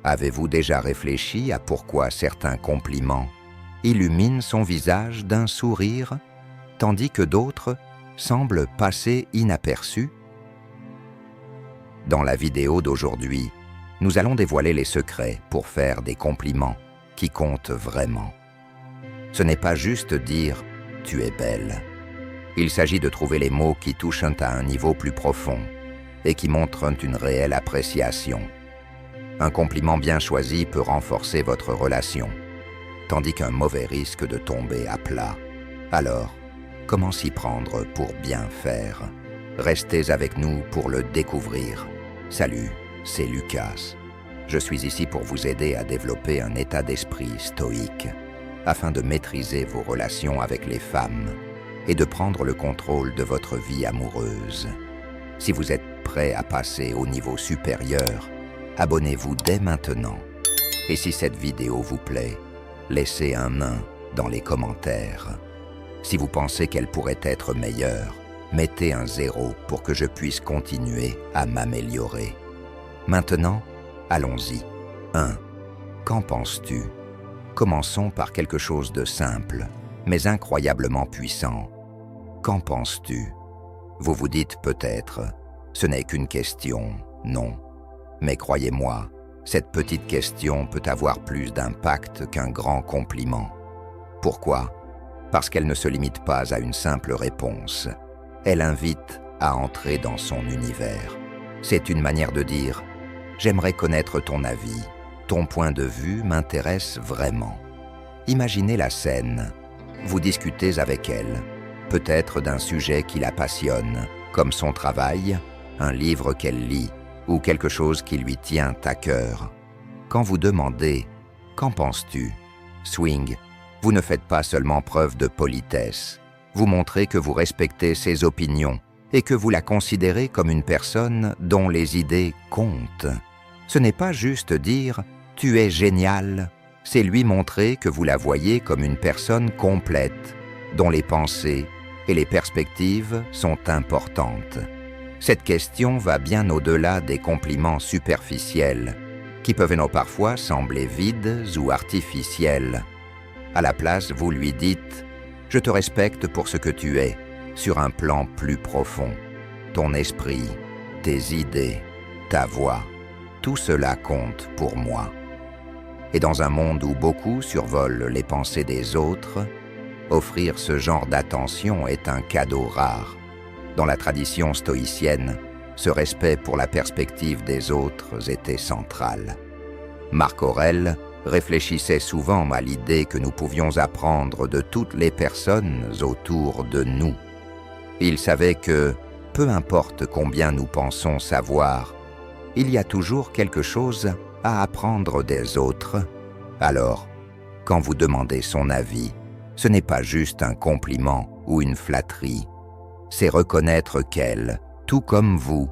Avez-vous déjà réfléchi à pourquoi certains compliments illuminent son visage d'un sourire, tandis que d'autres semblent passer inaperçus? Dans la vidéo d'aujourd'hui, nous allons dévoiler les secrets pour faire des compliments qui comptent vraiment. Ce n'est pas juste dire « tu es belle ». Il s'agit de trouver les mots qui touchent à un niveau plus profond et qui montrent une réelle appréciation. Un compliment bien choisi peut renforcer votre relation, tandis qu'un mauvais risque de tomber à plat. Alors, comment s'y prendre pour bien faire? Restez avec nous pour le découvrir. Salut, c'est Lucas. Je suis ici pour vous aider à développer un état d'esprit stoïque, afin de maîtriser vos relations avec les femmes et de prendre le contrôle de votre vie amoureuse. Si vous êtes prêt à passer au niveau supérieur, abonnez-vous dès maintenant. Et si cette vidéo vous plaît, laissez un 1 dans les commentaires. Si vous pensez qu'elle pourrait être meilleure, mettez un 0 pour que je puisse continuer à m'améliorer. Maintenant, allons-y. 1. Qu'en penses-tu? Commençons par quelque chose de simple, mais incroyablement puissant. Qu'en penses-tu? Vous vous dites peut-être, ce n'est qu'une question, non. Mais croyez-moi, cette petite question peut avoir plus d'impact qu'un grand compliment. Pourquoi? Parce qu'elle ne se limite pas à une simple réponse. Elle invite à entrer dans son univers. C'est une manière de dire « J'aimerais connaître ton avis, ton point de vue m'intéresse vraiment ». Imaginez la scène. Vous discutez avec elle, peut-être d'un sujet qui la passionne, comme son travail, un livre qu'elle lit, ou quelque chose qui lui tient à cœur. Quand vous demandez « Qu'en penses-tu » Swing, vous ne faites pas seulement preuve de politesse. Vous montrez que vous respectez ses opinions et que vous la considérez comme une personne dont les idées comptent. Ce n'est pas juste dire « Tu es génial », c'est lui montrer que vous la voyez comme une personne complète, dont les pensées et les perspectives sont importantes. Cette question va bien au-delà des compliments superficiels, qui peuvent parfois sembler vides ou artificiels. À la place, vous lui dites « Je te respecte pour ce que tu es », sur un plan plus profond. Ton esprit, tes idées, ta voix, tout cela compte pour moi. Et dans un monde où beaucoup survolent les pensées des autres, offrir ce genre d'attention est un cadeau rare. Dans la tradition stoïcienne, ce respect pour la perspective des autres était central. Marc Aurèle réfléchissait souvent à l'idée que nous pouvions apprendre de toutes les personnes autour de nous. Il savait que, peu importe combien nous pensons savoir, il y a toujours quelque chose à apprendre des autres. Alors, quand vous demandez son avis, ce n'est pas juste un compliment ou une flatterie. C'est reconnaître qu'elle, tout comme vous,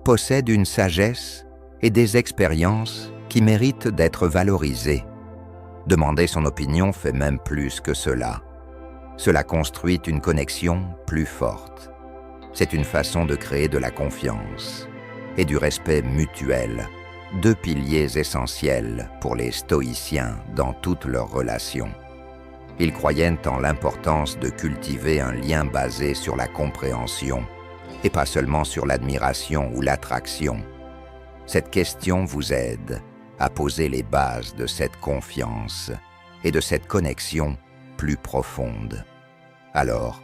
possède une sagesse et des expériences qui méritent d'être valorisées. Demander son opinion fait même plus que cela. Cela construit une connexion plus forte. C'est une façon de créer de la confiance et du respect mutuel, deux piliers essentiels pour les stoïciens dans toutes leurs relations. Ils croyaient en l'importance de cultiver un lien basé sur la compréhension et pas seulement sur l'admiration ou l'attraction. Cette question vous aide à poser les bases de cette confiance et de cette connexion plus profonde. Alors,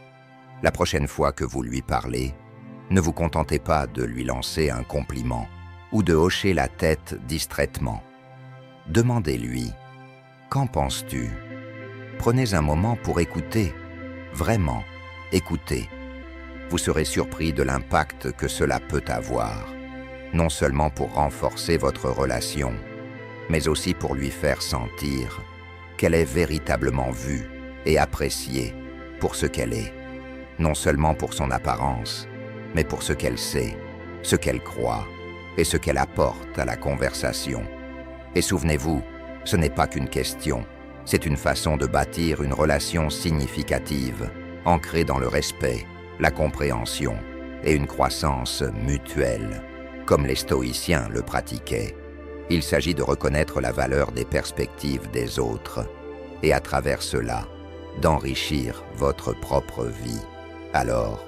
la prochaine fois que vous lui parlez, ne vous contentez pas de lui lancer un compliment ou de hocher la tête distraitement. Demandez-lui « Qu'en penses-tu » Prenez un moment pour écouter, vraiment écouter. Vous serez surpris de l'impact que cela peut avoir, non seulement pour renforcer votre relation, mais aussi pour lui faire sentir qu'elle est véritablement vue et appréciée pour ce qu'elle est, non seulement pour son apparence, mais pour ce qu'elle sait, ce qu'elle croit et ce qu'elle apporte à la conversation. Et souvenez-vous, ce n'est pas qu'une question, c'est une façon de bâtir une relation significative, ancrée dans le respect, la compréhension et une croissance mutuelle, comme les stoïciens le pratiquaient. Il s'agit de reconnaître la valeur des perspectives des autres et à travers cela, d'enrichir votre propre vie. Alors,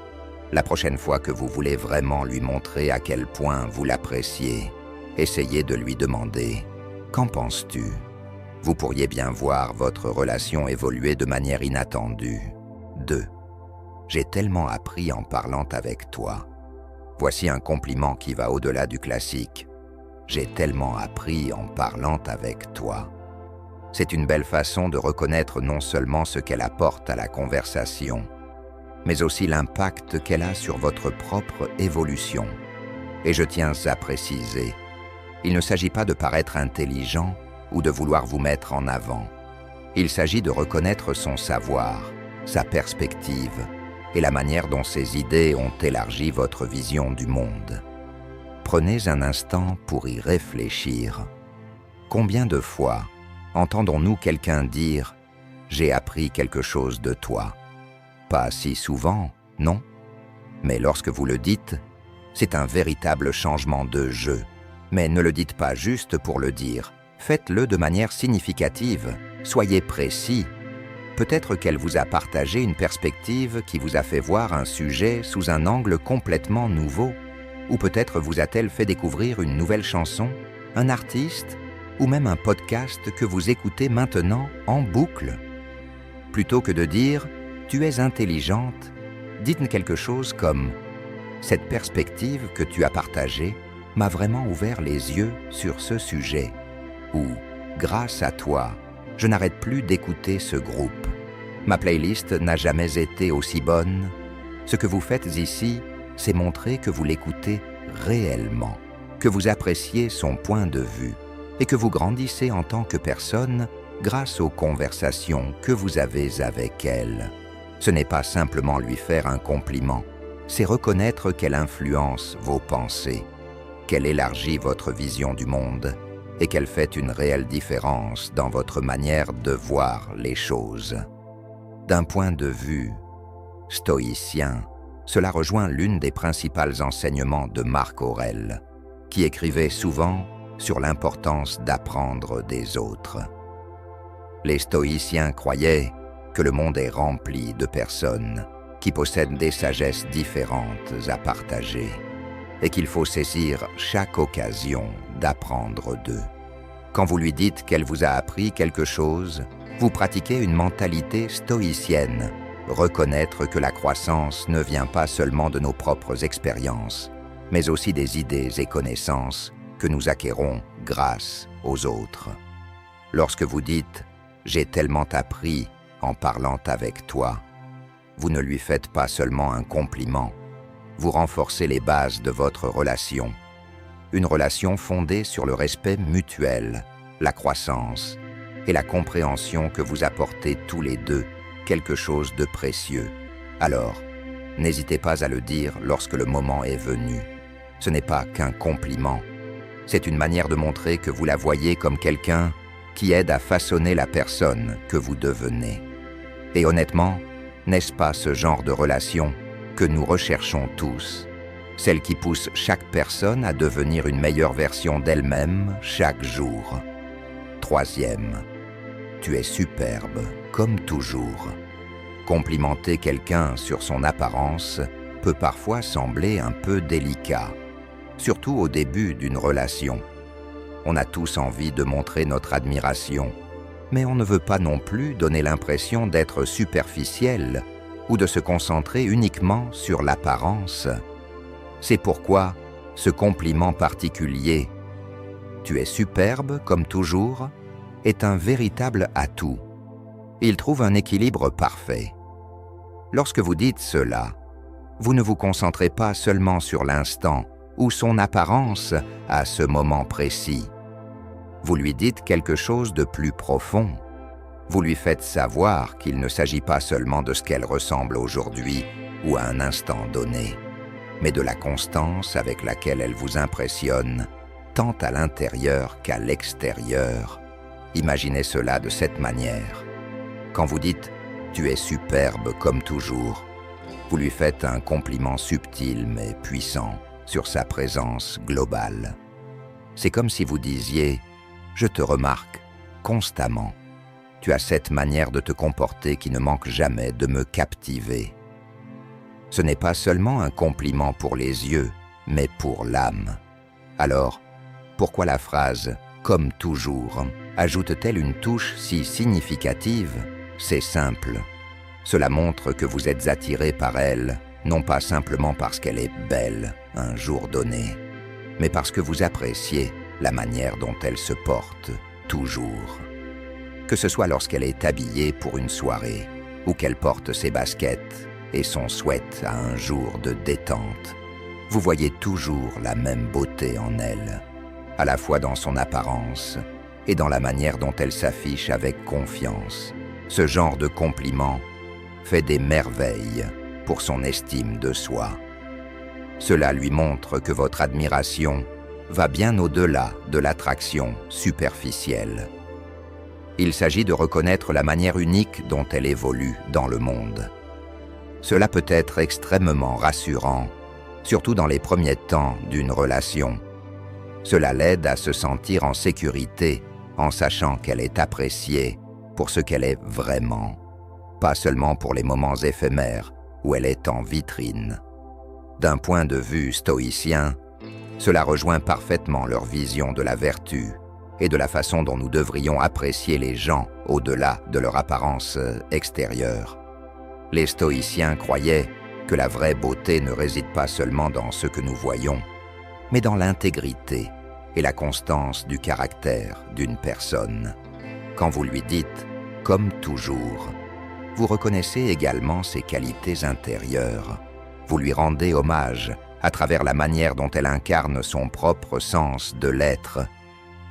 la prochaine fois que vous voulez vraiment lui montrer à quel point vous l'appréciez, essayez de lui demander « Qu'en penses-tu » Vous pourriez bien voir votre relation évoluer de manière inattendue. 2. J'ai tellement appris en parlant avec toi. Voici un compliment qui va au-delà du classique. J'ai tellement appris en parlant avec toi. C'est une belle façon de reconnaître non seulement ce qu'elle apporte à la conversation, mais aussi l'impact qu'elle a sur votre propre évolution. Et je tiens à préciser, il ne s'agit pas de paraître intelligent ou de vouloir vous mettre en avant. Il s'agit de reconnaître son savoir, sa perspective et la manière dont ses idées ont élargi votre vision du monde. Prenez un instant pour y réfléchir. Combien de fois entendons-nous quelqu'un dire « J'ai appris quelque chose de toi » Pas si souvent, non? Mais lorsque vous le dites, c'est un véritable changement de jeu. Mais ne le dites pas juste pour le dire. Faites-le de manière significative. Soyez précis. Peut-être qu'elle vous a partagé une perspective qui vous a fait voir un sujet sous un angle complètement nouveau. Ou peut-être vous a-t-elle fait découvrir une nouvelle chanson, un artiste, ou même un podcast que vous écoutez maintenant en boucle. Plutôt que de dire « tu es intelligente », dites quelque chose comme « cette perspective que tu as partagée m'a vraiment ouvert les yeux sur ce sujet » ou « grâce à toi, je n'arrête plus d'écouter ce groupe. Ma playlist n'a jamais été aussi bonne. Ce que vous faites ici, c'est montrer que vous l'écoutez réellement, que vous appréciez son point de vue et que vous grandissez en tant que personne grâce aux conversations que vous avez avec elle. Ce n'est pas simplement lui faire un compliment, c'est reconnaître qu'elle influence vos pensées, qu'elle élargit votre vision du monde et qu'elle fait une réelle différence dans votre manière de voir les choses. D'un point de vue stoïcien, cela rejoint l'une des principales enseignements de Marc Aurèle, qui écrivait souvent sur l'importance d'apprendre des autres. Les stoïciens croyaient que le monde est rempli de personnes qui possèdent des sagesses différentes à partager et qu'il faut saisir chaque occasion d'apprendre d'eux. Quand vous lui dites qu'elle vous a appris quelque chose, vous pratiquez une mentalité stoïcienne, reconnaître que la croissance ne vient pas seulement de nos propres expériences, mais aussi des idées et connaissances que nous acquérons grâce aux autres. Lorsque vous dites « j'ai tellement appris en parlant avec toi », vous ne lui faites pas seulement un compliment, vous renforcez les bases de votre relation. Une relation fondée sur le respect mutuel, la croissance et la compréhension que vous apportez tous les deux quelque chose de précieux. Alors, n'hésitez pas à le dire lorsque le moment est venu. Ce n'est pas qu'un compliment. C'est une manière de montrer que vous la voyez comme quelqu'un qui aide à façonner la personne que vous devenez. Et honnêtement, n'est-ce pas ce genre de relation que nous recherchons tous, celle qui pousse chaque personne à devenir une meilleure version d'elle-même chaque jour. 3e, tu es superbe, comme toujours. Complimenter quelqu'un sur son apparence peut parfois sembler un peu délicat, surtout au début d'une relation. On a tous envie de montrer notre admiration, mais on ne veut pas non plus donner l'impression d'être superficiel ou de se concentrer uniquement sur l'apparence. C'est pourquoi ce compliment particulier, « Tu es superbe comme toujours », est un véritable atout. Il trouve un équilibre parfait. Lorsque vous dites cela, vous ne vous concentrez pas seulement sur l'instant ou son apparence à ce moment précis. Vous lui dites quelque chose de plus profond. Vous lui faites savoir qu'il ne s'agit pas seulement de ce qu'elle ressemble aujourd'hui ou à un instant donné, mais de la constance avec laquelle elle vous impressionne, tant à l'intérieur qu'à l'extérieur. Imaginez cela de cette manière. Quand vous dites « tu es superbe comme toujours », vous lui faites un compliment subtil mais puissant sur sa présence globale. C'est comme si vous disiez « Je te remarque constamment. Tu as cette manière de te comporter qui ne manque jamais de me captiver. » Ce n'est pas seulement un compliment pour les yeux, mais pour l'âme. Alors, pourquoi la phrase « comme toujours » ajoute-t-elle une touche si significative? C'est simple. Cela montre que vous êtes attiré par elle, non pas simplement parce qu'elle est belle un jour donné, mais parce que vous appréciez la manière dont elle se porte, toujours. Que ce soit lorsqu'elle est habillée pour une soirée, ou qu'elle porte ses baskets et son sweat à un jour de détente, vous voyez toujours la même beauté en elle, à la fois dans son apparence et dans la manière dont elle s'affiche avec confiance. Ce genre de compliment fait des merveilles pour son estime de soi. Cela lui montre que votre admiration va bien au-delà de l'attraction superficielle. Il s'agit de reconnaître la manière unique dont elle évolue dans le monde. Cela peut être extrêmement rassurant, surtout dans les premiers temps d'une relation. Cela l'aide à se sentir en sécurité en sachant qu'elle est appréciée pour ce qu'elle est vraiment, pas seulement pour les moments éphémères où elle est en vitrine. D'un point de vue stoïcien, cela rejoint parfaitement leur vision de la vertu et de la façon dont nous devrions apprécier les gens au-delà de leur apparence extérieure. Les stoïciens croyaient que la vraie beauté ne réside pas seulement dans ce que nous voyons, mais dans l'intégrité et la constance du caractère d'une personne. Quand vous lui dites « comme toujours », vous reconnaissez également ses qualités intérieures. Vous lui rendez hommage à travers la manière dont elle incarne son propre sens de l'être.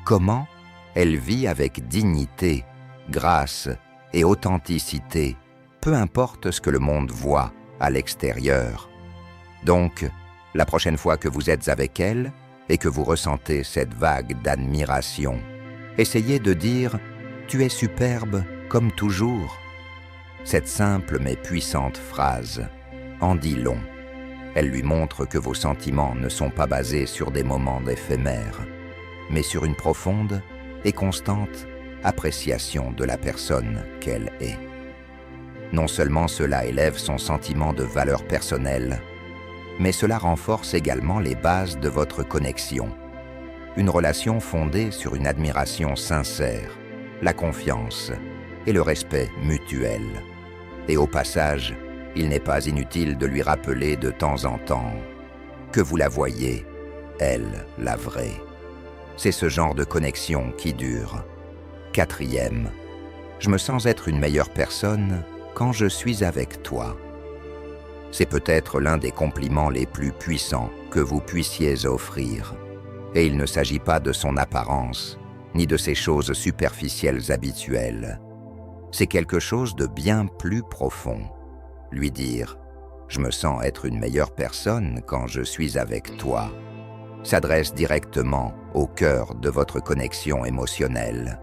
Comment elle vit avec dignité, grâce et authenticité, peu importe ce que le monde voit à l'extérieur. Donc, la prochaine fois que vous êtes avec elle et que vous ressentez cette vague d'admiration, essayez de dire « Tu es superbe comme toujours ». Cette simple mais puissante phrase en dit long. Elle lui montre que vos sentiments ne sont pas basés sur des moments éphémères, mais sur une profonde et constante appréciation de la personne qu'elle est. Non seulement cela élève son sentiment de valeur personnelle, mais cela renforce également les bases de votre connexion. Une relation fondée sur une admiration sincère, la confiance et le respect mutuel. Et au passage, il n'est pas inutile de lui rappeler de temps en temps que vous la voyez, elle, la vraie. C'est ce genre de connexion qui dure. 4e, je me sens être une meilleure personne quand je suis avec toi. C'est peut-être l'un des compliments les plus puissants que vous puissiez offrir. Et il ne s'agit pas de son apparence, ni de ces choses superficielles habituelles. C'est quelque chose de bien plus profond. Lui dire « Je me sens être une meilleure personne quand je suis avec toi » s'adresse directement au cœur de votre connexion émotionnelle.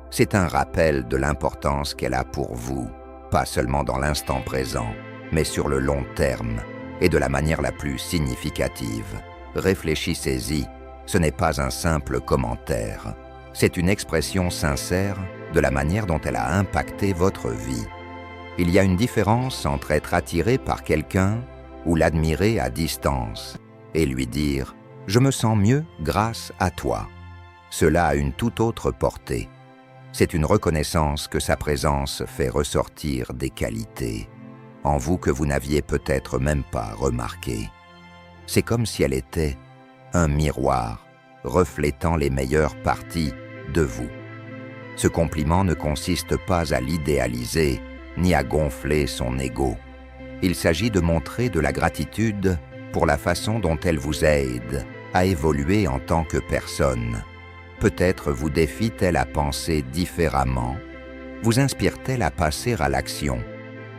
C'est un rappel de l'importance qu'elle a pour vous, pas seulement dans l'instant présent, mais sur le long terme et de la manière la plus significative. Réfléchissez-y, ce n'est pas un simple commentaire. C'est une expression sincère de la manière dont elle a impacté votre vie. Il y a une différence entre être attiré par quelqu'un ou l'admirer à distance et lui dire « Je me sens mieux grâce à toi ». Cela a une toute autre portée. C'est une reconnaissance que sa présence fait ressortir des qualités en vous que vous n'aviez peut-être même pas remarquées. C'est comme si elle était un miroir reflétant les meilleures parties de vous. Ce compliment ne consiste pas à l'idéaliser ni à gonfler son ego. Il s'agit de montrer de la gratitude pour la façon dont elle vous aide à évoluer en tant que personne. Peut-être vous défie-t-elle à penser différemment, vous inspire-t-elle à passer à l'action,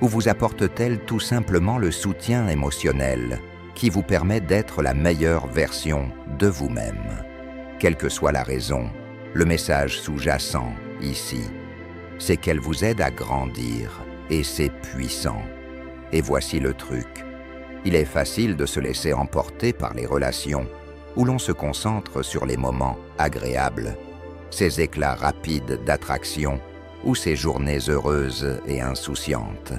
ou vous apporte-t-elle tout simplement le soutien émotionnel qui vous permet d'être la meilleure version de vous-même. Quelle que soit la raison, le message sous-jacent ici, c'est qu'elle vous aide à grandir, et c'est puissant. Et voici le truc. Il est facile de se laisser emporter par les relations, où l'on se concentre sur les moments agréables, ces éclats rapides d'attraction ou ces journées heureuses et insouciantes.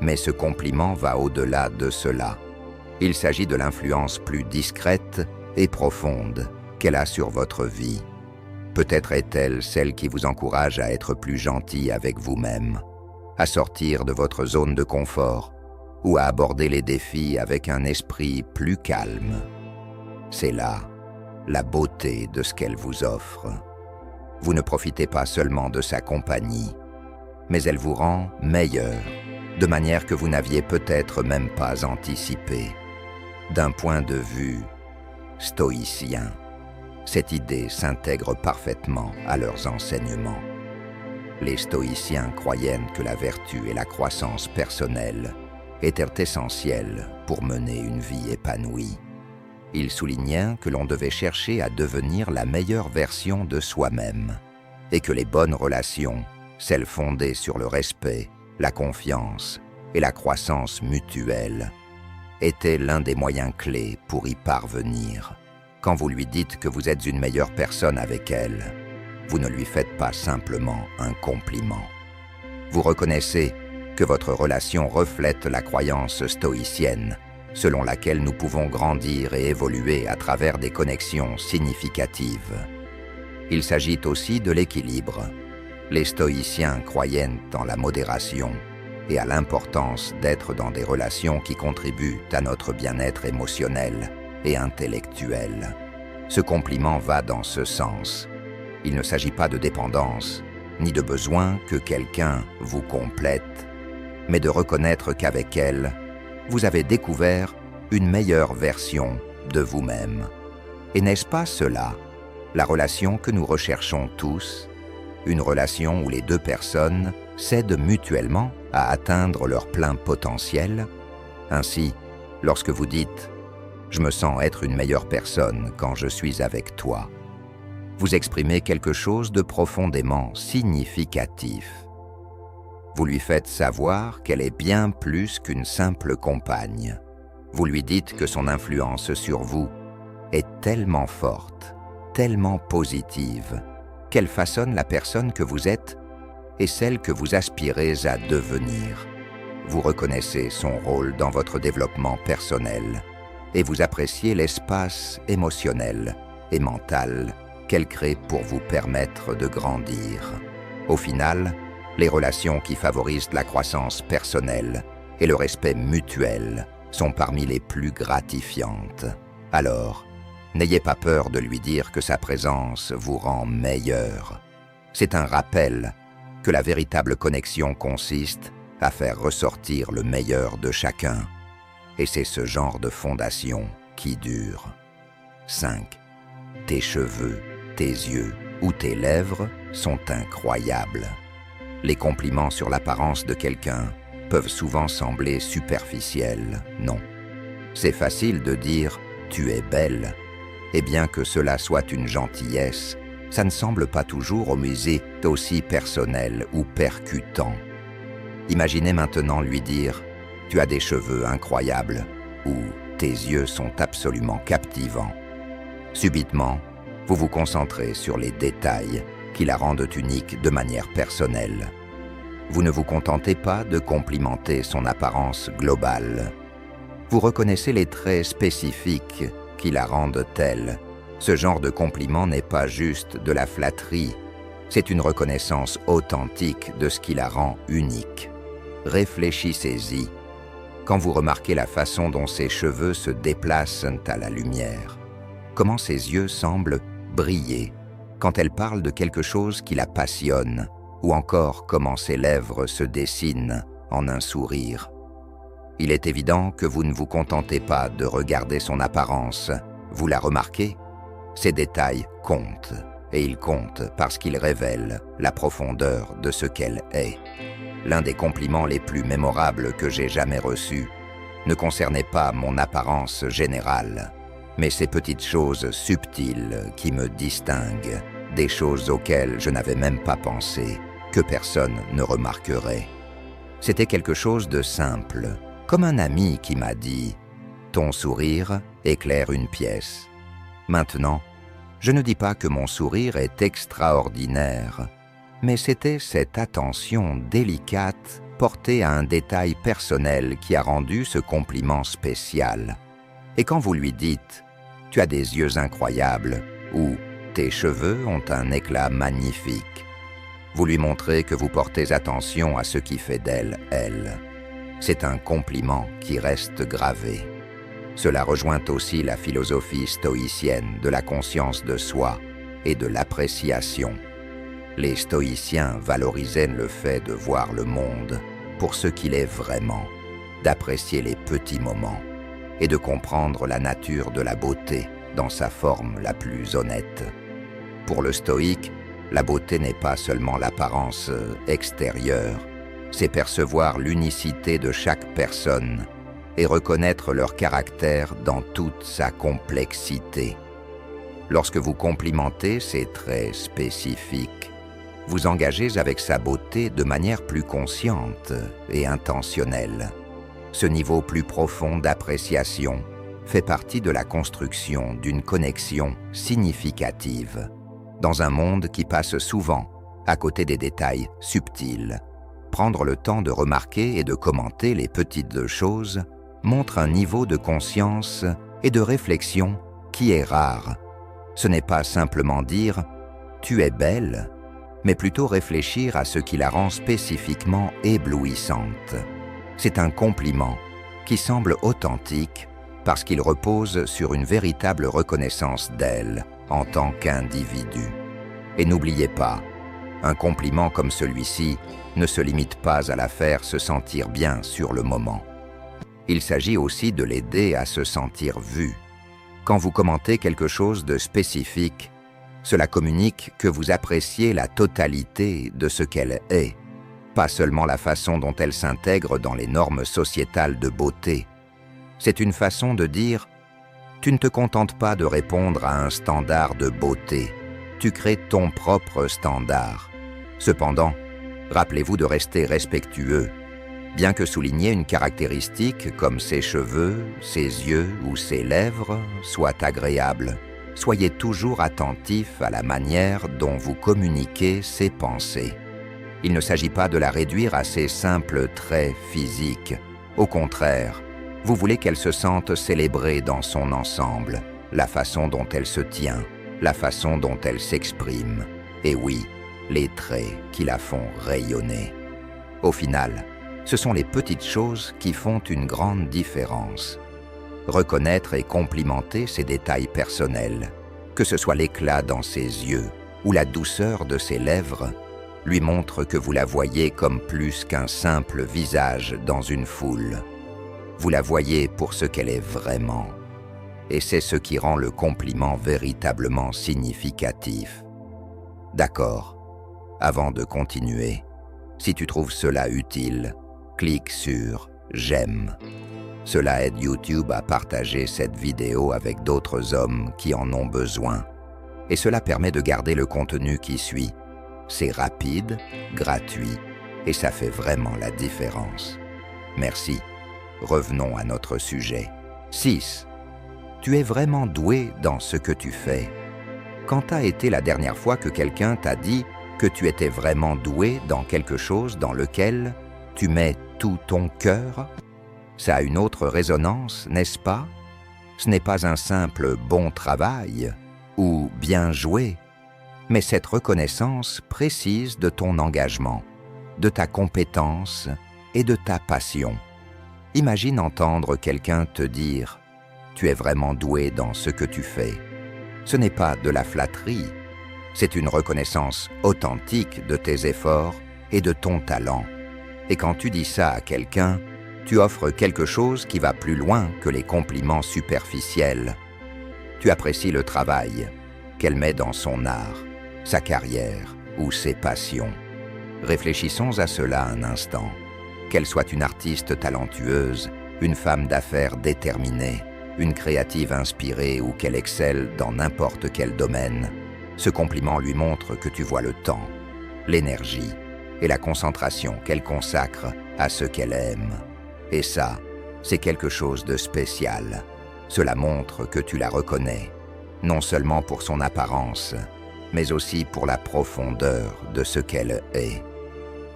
Mais ce compliment va au-delà de cela. Il s'agit de l'influence plus discrète et profonde qu'elle a sur votre vie. Peut-être est-elle celle qui vous encourage à être plus gentil avec vous-même, à sortir de votre zone de confort ou à aborder les défis avec un esprit plus calme. C'est là la beauté de ce qu'elle vous offre. Vous ne profitez pas seulement de sa compagnie, mais elle vous rend meilleur, de manière que vous n'aviez peut-être même pas anticipé. D'un point de vue stoïcien, cette idée s'intègre parfaitement à leurs enseignements. Les stoïciens croyaient que la vertu et la croissance personnelle étaient essentielles pour mener une vie épanouie. Ils soulignaient que l'on devait chercher à devenir la meilleure version de soi-même et que les bonnes relations, celles fondées sur le respect, la confiance et la croissance mutuelle, étaient l'un des moyens clés pour y parvenir. Quand vous lui dites que vous êtes une meilleure personne avec elle, vous ne lui faites pas simplement un compliment. Vous reconnaissez que votre relation reflète la croyance stoïcienne, selon laquelle nous pouvons grandir et évoluer à travers des connexions significatives. Il s'agit aussi de l'équilibre. Les stoïciens croyaient en la modération et à l'importance d'être dans des relations qui contribuent à notre bien-être émotionnel et intellectuel. Ce compliment va dans ce sens. Il ne s'agit pas de dépendance, ni de besoin que quelqu'un vous complète, mais de reconnaître qu'avec elle, vous avez découvert une meilleure version de vous-même. Et n'est-ce pas cela, la relation que nous recherchons tous? Une relation où les deux personnes s'aident mutuellement à atteindre leur plein potentiel? Ainsi, lorsque vous dites « Je me sens être une meilleure personne quand je suis avec toi », vous exprimez quelque chose de profondément significatif. Vous lui faites savoir qu'elle est bien plus qu'une simple compagne. Vous lui dites que son influence sur vous est tellement forte, tellement positive, qu'elle façonne la personne que vous êtes et celle que vous aspirez à devenir. Vous reconnaissez son rôle dans votre développement personnel et vous appréciez l'espace émotionnel et mental qu'elle crée pour vous permettre de grandir. Au final, les relations qui favorisent la croissance personnelle et le respect mutuel sont parmi les plus gratifiantes. Alors, n'ayez pas peur de lui dire que sa présence vous rend meilleur. C'est un rappel que la véritable connexion consiste à faire ressortir le meilleur de chacun. Et c'est ce genre de fondation qui dure. 5. Tes cheveux, tes yeux ou tes lèvres sont incroyables. Les compliments sur l'apparence de quelqu'un peuvent souvent sembler superficiels, non. C'est facile de dire « tu es belle », et bien que cela soit une gentillesse, ça ne semble pas toujours au musée aussi personnel ou percutant. Imaginez maintenant lui dire « tu as des cheveux incroyables » ou « tes yeux sont absolument captivants ». Subitement, vous vous concentrez sur les détails qui la rendent unique de manière personnelle. Vous ne vous contentez pas de complimenter son apparence globale. Vous reconnaissez les traits spécifiques qui la rendent telle. Ce genre de compliment n'est pas juste de la flatterie, c'est une reconnaissance authentique de ce qui la rend unique. Réfléchissez-y. Quand vous remarquez la façon dont ses cheveux se déplacent à la lumière, comment ses yeux semblent briller quand elle parle de quelque chose qui la passionne, ou encore comment ses lèvres se dessinent en un sourire. Il est évident que vous ne vous contentez pas de regarder son apparence, vous la remarquez? Ces détails comptent, et ils comptent parce qu'ils révèlent la profondeur de ce qu'elle est. L'un des compliments les plus mémorables que j'ai jamais reçus ne concernait pas mon apparence générale, mais ces petites choses subtiles qui me distinguent, des choses auxquelles je n'avais même pas pensé, que personne ne remarquerait. C'était quelque chose de simple, comme un ami qui m'a dit « Ton sourire éclaire une pièce ». Maintenant, je ne dis pas que mon sourire est extraordinaire, mais c'était cette attention délicate portée à un détail personnel qui a rendu ce compliment spécial. Et quand vous lui dites « Tu as des yeux incroyables » ou « Tes cheveux ont un éclat magnifique », vous lui montrez que vous portez attention à ce qui fait d'elle, elle. C'est un compliment qui reste gravé. Cela rejoint aussi la philosophie stoïcienne de la conscience de soi et de l'appréciation. Les stoïciens valorisaient le fait de voir le monde pour ce qu'il est vraiment, d'apprécier les petits moments et de comprendre la nature de la beauté dans sa forme la plus honnête. Pour le stoïque, la beauté n'est pas seulement l'apparence extérieure, c'est percevoir l'unicité de chaque personne et reconnaître leur caractère dans toute sa complexité. Lorsque vous complimentez ces traits spécifiques, vous engagez avec sa beauté de manière plus consciente et intentionnelle. Ce niveau plus profond d'appréciation fait partie de la construction d'une connexion significative dans un monde qui passe souvent à côté des détails subtils. Prendre le temps de remarquer et de commenter les petites choses montre un niveau de conscience et de réflexion qui est rare. Ce n'est pas simplement dire « tu es belle », mais plutôt réfléchir à ce qui la rend spécifiquement éblouissante. C'est un compliment qui semble authentique parce qu'il repose sur une véritable reconnaissance d'elle en tant qu'individu. Et n'oubliez pas, un compliment comme celui-ci ne se limite pas à la faire se sentir bien sur le moment. Il s'agit aussi de l'aider à se sentir vue. Quand vous commentez quelque chose de spécifique, cela communique que vous appréciez la totalité de ce qu'elle est, pas seulement la façon dont elle s'intègre dans les normes sociétales de beauté. C'est une façon de dire « Tu ne te contentes pas de répondre à un standard de beauté, tu crées ton propre standard. » Cependant, rappelez-vous de rester respectueux. Bien que souligner une caractéristique comme ses cheveux, ses yeux ou ses lèvres soit agréable, soyez toujours attentif à la manière dont vous communiquez ses pensées. Il ne s'agit pas de la réduire à ses simples traits physiques. Au contraire, vous voulez qu'elle se sente célébrée dans son ensemble, la façon dont elle se tient, la façon dont elle s'exprime, et oui, les traits qui la font rayonner. Au final, ce sont les petites choses qui font une grande différence. Reconnaître et complimenter ces détails personnels, que ce soit l'éclat dans ses yeux ou la douceur de ses lèvres, lui montre que vous la voyez comme plus qu'un simple visage dans une foule. Vous la voyez pour ce qu'elle est vraiment. Et c'est ce qui rend le compliment véritablement significatif. D'accord. Avant de continuer, si tu trouves cela utile, clique sur « J'aime ». Cela aide YouTube à partager cette vidéo avec d'autres hommes qui en ont besoin. Et cela permet de garder le contenu qui suit. C'est rapide, gratuit, et ça fait vraiment la différence. Merci. Revenons à notre sujet. 6. Tu es vraiment doué dans ce que tu fais. Quand a été la dernière fois que quelqu'un t'a dit que tu étais vraiment doué dans quelque chose dans lequel tu mets tout ton cœur? Ça a une autre résonance, n'est-ce pas? Ce n'est pas un simple « bon travail » ou « bien joué », mais cette reconnaissance précise de ton engagement, de ta compétence et de ta passion. Imagine entendre quelqu'un te dire « Tu es vraiment doué dans ce que tu fais ». Ce n'est pas de la flatterie, c'est une reconnaissance authentique de tes efforts et de ton talent. Et quand tu dis ça à quelqu'un, tu offres quelque chose qui va plus loin que les compliments superficiels. Tu apprécies le travail qu'elle met dans son art, sa carrière ou ses passions. Réfléchissons à cela un instant. Qu'elle soit une artiste talentueuse, une femme d'affaires déterminée, une créative inspirée ou qu'elle excelle dans n'importe quel domaine, ce compliment lui montre que tu vois le temps, l'énergie et la concentration qu'elle consacre à ce qu'elle aime. Et ça, c'est quelque chose de spécial. Cela montre que tu la reconnais. non seulement pour son apparence, mais aussi pour la profondeur de ce qu'elle est.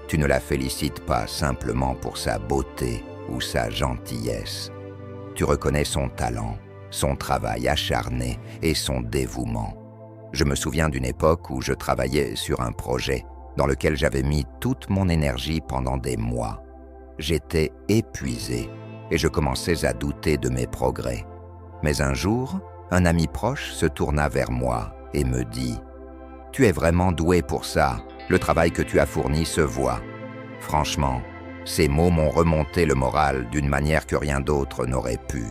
Tu ne la félicites pas simplement pour sa beauté ou sa gentillesse. Tu reconnais son talent, son travail acharné et son dévouement. Je me souviens d'une époque où je travaillais sur un projet dans lequel j'avais mis toute mon énergie pendant des mois. J'étais épuisé et je commençais à douter de mes progrès. Mais un jour, un ami proche se tourna vers moi et me dit « Tu es vraiment doué pour ça, le travail que tu as fourni se voit. » Franchement, ces mots m'ont remonté le moral d'une manière que rien d'autre n'aurait pu.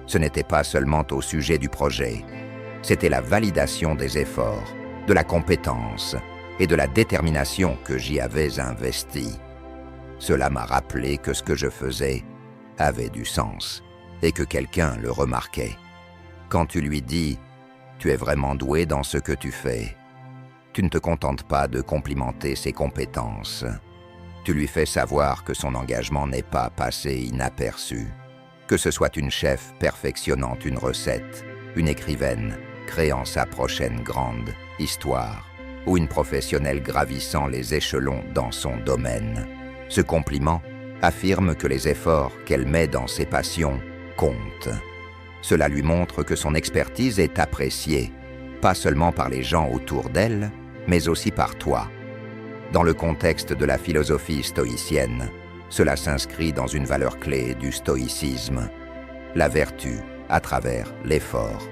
Ce n'était pas seulement au sujet du projet, c'était la validation des efforts, de la compétence et de la détermination que j'y avais investi. Cela m'a rappelé que ce que je faisais avait du sens et que quelqu'un le remarquait. Quand tu lui dis « Tu es vraiment doué dans ce que tu fais », tu ne te contentes pas de complimenter ses compétences. Tu lui fais savoir que son engagement n'est pas passé inaperçu. Que ce soit une chef perfectionnant une recette, une écrivaine créant sa prochaine grande histoire, ou une professionnelle gravissant les échelons dans son domaine. Ce compliment affirme que les efforts qu'elle met dans ses passions comptent. Cela lui montre que son expertise est appréciée, pas seulement par les gens autour d'elle, mais aussi par toi. Dans le contexte de la philosophie stoïcienne, cela s'inscrit dans une valeur clé du stoïcisme, la vertu à travers l'effort.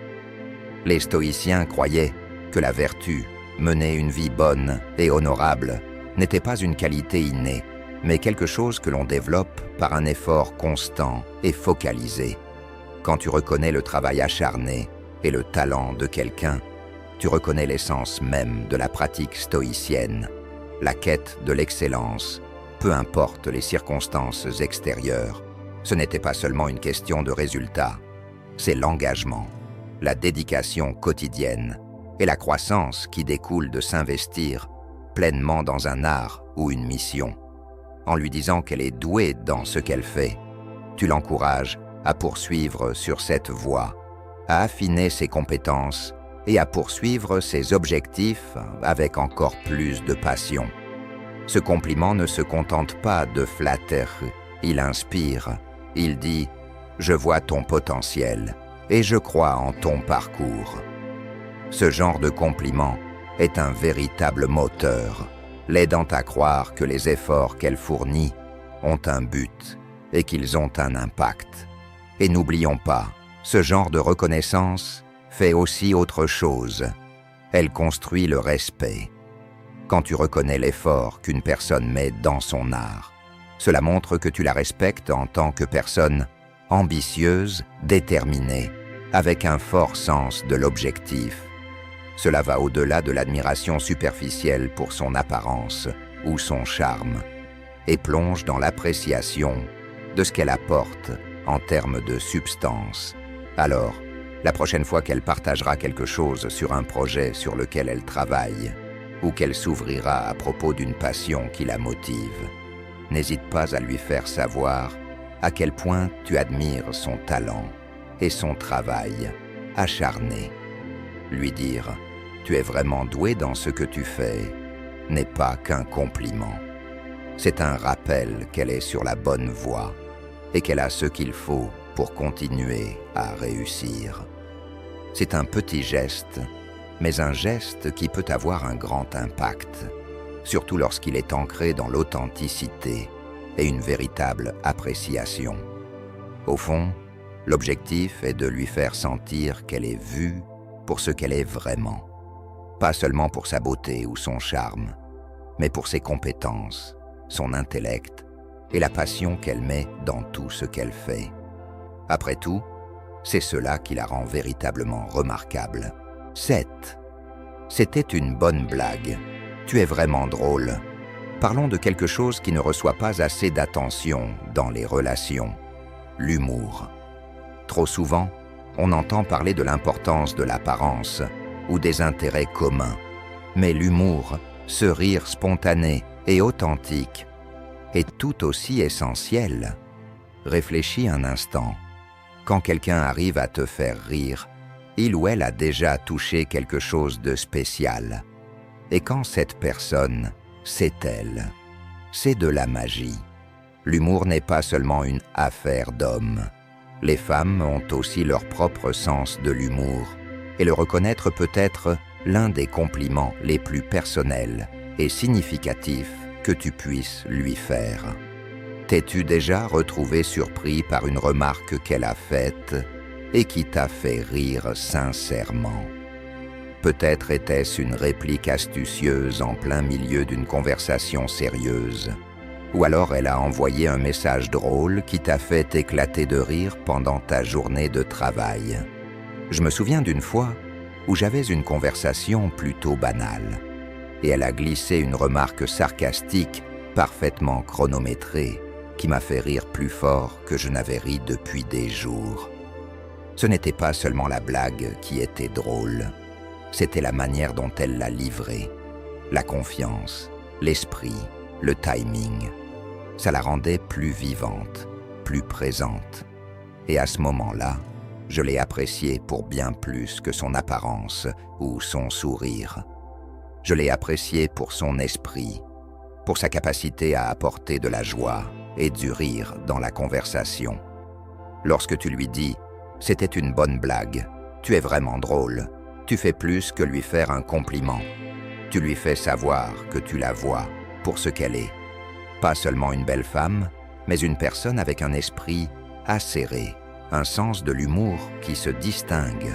Les stoïciens croyaient que la vertu, mener une vie bonne et honorable, n'était pas une qualité innée, mais quelque chose que l'on développe par un effort constant et focalisé. Quand tu reconnais le travail acharné et le talent de quelqu'un, tu reconnais l'essence même de la pratique stoïcienne, la quête de l'excellence, peu importe les circonstances extérieures. Ce n'était pas seulement une question de résultat, c'est l'engagement, la dédication quotidienne et la croissance qui découle de s'investir pleinement dans un art ou une mission. En lui disant qu'elle est douée dans ce qu'elle fait, tu l'encourages à poursuivre sur cette voie, à affiner ses compétences et à poursuivre ses objectifs avec encore plus de passion. Ce compliment ne se contente pas de flatter, il inspire, il dit « Je vois ton potentiel et je crois en ton parcours ». Ce genre de compliment est un véritable moteur, l'aidant à croire que les efforts qu'elle fournit ont un but et qu'ils ont un impact. Et n'oublions pas, ce genre de reconnaissance fait aussi autre chose. Elle construit le respect. Quand tu reconnais l'effort qu'une personne met dans son art, cela montre que tu la respectes en tant que personne ambitieuse, déterminée, avec un fort sens de l'objectif. Cela va au-delà de l'admiration superficielle pour son apparence ou son charme et plonge dans l'appréciation de ce qu'elle apporte en termes de substance. Alors, la prochaine fois qu'elle partagera quelque chose sur un projet sur lequel elle travaille ou qu'elle s'ouvrira à propos d'une passion qui la motive, n'hésite pas à lui faire savoir à quel point tu admires son talent et son travail acharné. Lui dire « Tu es vraiment doué dans ce que tu fais » n'est pas qu'un compliment. C'est un rappel qu'elle est sur la bonne voie et qu'elle a ce qu'il faut pour continuer à réussir. C'est un petit geste, mais un geste qui peut avoir un grand impact, surtout lorsqu'il est ancré dans l'authenticité et une véritable appréciation. Au fond, l'objectif est de lui faire sentir qu'elle est vue pour ce qu'elle est vraiment, pas seulement pour sa beauté ou son charme, mais pour ses compétences, son intellect et la passion qu'elle met dans tout ce qu'elle fait. Après tout, c'est cela qui la rend véritablement remarquable. 7. C'était une bonne blague. Tu es vraiment drôle. Parlons de quelque chose qui ne reçoit pas assez d'attention dans les relations. L'humour. Trop souvent, on entend parler de l'importance de l'apparence ou des intérêts communs. Mais l'humour, ce rire spontané et authentique, est tout aussi essentiel. Réfléchis un instant. Quand quelqu'un arrive à te faire rire, il ou elle a déjà touché quelque chose de spécial. Et quand cette personne, c'est elle, c'est de la magie. L'humour n'est pas seulement une affaire d'hommes. Les femmes ont aussi leur propre sens de l'humour, et le reconnaître peut être l'un des compliments les plus personnels et significatifs que tu puisses lui faire. T'es-tu déjà retrouvé surpris par une remarque qu'elle a faite et qui t'a fait rire sincèrement? Peut-être était-ce une réplique astucieuse en plein milieu d'une conversation sérieuse. Ou alors elle a envoyé un message drôle qui t'a fait éclater de rire pendant ta journée de travail. Je me souviens d'une fois où j'avais une conversation plutôt banale, et elle a glissé une remarque sarcastique, parfaitement chronométrée, qui m'a fait rire plus fort que je n'avais ri depuis des jours. Ce n'était pas seulement la blague qui était drôle, c'était la manière dont elle l'a livrée, la confiance, l'esprit, le timing. Ça la rendait plus vivante, plus présente. Et à ce moment-là, je l'ai appréciée pour bien plus que son apparence ou son sourire. Je l'ai appréciée pour son esprit, pour sa capacité à apporter de la joie et du rire dans la conversation. Lorsque tu lui dis « c'était une bonne blague, tu es vraiment drôle », tu fais plus que lui faire un compliment. Tu lui fais savoir que tu la vois pour ce qu'elle est. Pas seulement une belle femme, mais une personne avec un esprit acéré, un sens de l'humour qui se distingue.